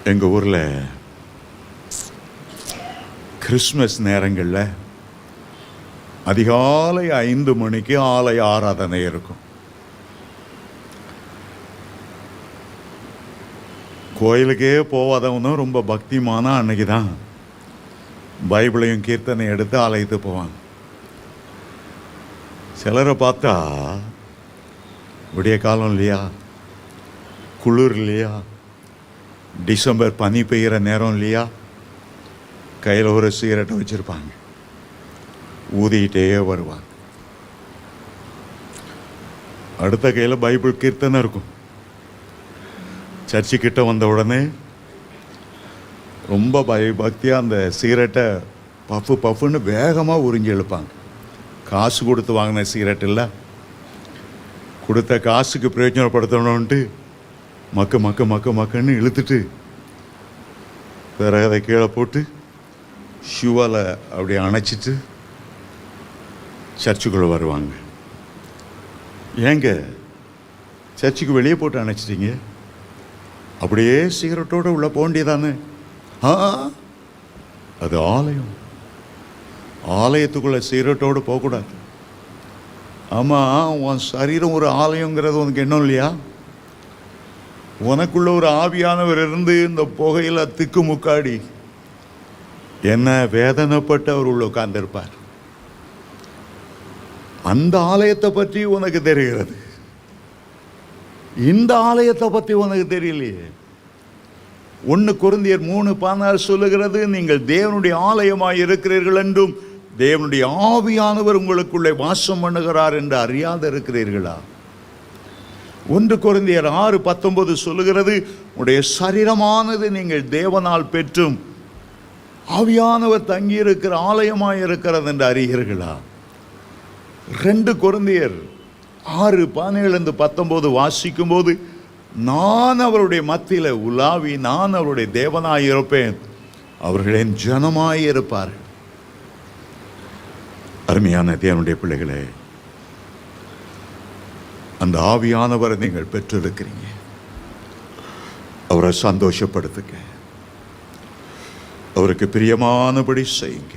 எங்கள் ஊரில் கிறிஸ்மஸ் நேரங்களில் அதிகாலை 5 மணிக்கு ஆலய ஆராதனை இருக்கும். கோயிலுக்கே போவாதவனும் ரொம்ப பக்திமான அன்னைக்கு தான் பைபிளையும் கீர்த்தனை எடுத்து ஆலயத்து போவாங்க. சிலரை பார்த்தா விடிய காலம் இல்லையா, குளிர் இல்லையா, டிசம்பர் பனி பெய்கிற நேரம் இல்லையா, கையில் ஒரு சிகரெட்டை வச்சுருப்பாங்க, ஊதிக்கிட்டே வருவாங்க. அடுத்த கையில் பைபிள் கீர்த்தனை இருக்கும். சர்ச்சுக்கிட்ட வந்த உடனே ரொம்ப பக்தியாக அந்த சிகரெட்டை பஃப்புன்னு வேகமாக உறிஞ்சி எழுப்பாங்க. காசு கொடுத்து வாங்கின சிகரெட் இல்லை, கொடுத்த காசுக்கு பிரயோஜனப்படுத்தணுன்ட்டு மக்குன்னு இழுத்துட்டு பிறகு அதை கீழே போட்டு ஷூவால் அப்படி அணைச்சிட்டு சர்ச்சுக்குள்ளே வருவாங்க. ஏங்க சர்ச்சுக்கு வெளியே போட்டு அணைச்சிட்டிங்க, அப்படியே சிகரெட்டோடு உள்ளே போக வேண்டியதானே? அது ஆலயம், ஆலயத்துக்குள்ளே சிகரெட்டோடு போகக்கூடாது. ஆமாம், உன் சரீரம் ஒரு ஆலயங்கிறது உனக்கு எண்ணம் இல்லையா? உனக்குள்ள ஒரு ஆவியானவர் இருந்து இந்த புகையில் திக்கு முக்காடி என்ன வேதனைப்பட்டு அவர் உள்ள உட்கார்ந்திருப்பார். அந்த ஆலயத்தை பற்றி உனக்கு தெரிகிறது, இந்த ஆலயத்தை பற்றி உனக்கு தெரியலையே. 1 கொரிந்தியர் 3:16 சொல்லுகிறது, நீங்கள் தேவனுடைய ஆலயமாய் இருக்கிறீர்கள் என்றும் தேவனுடைய ஆவியானவர் உங்களுக்குள்ளே வாசம் பண்ணுகிறார் என்று அறியாத இருக்கிறீர்களா? 1 கொரிந்தியர் 6:19 சொல்லுகிறது, உடைய சரீரமானது நீங்கள் தேவனால் பெற்றும் ஆவியானவர் தங்கியிருக்கிற ஆலயமாய் இருக்கிறது என்று அறிகிறீர்களா? 2 கொரிந்தியர் 6:17-19 வாசிக்கும் போது, நான் அவருடைய மத்தியில் உலாவி நான் அவருடைய தேவனாய் இருப்பேன், அவர்கள் என் ஜனமாய் இருப்பார்கள். அருமையான தேவனுடைய பிள்ளைகளே, அந்த ஆவியானவரை நீங்கள் பெற்றிருக்கிறீங்க. அவரை சந்தோஷப்படுத்துங்க, அவருக்கு பிரியமானபடி செய்யுங்க.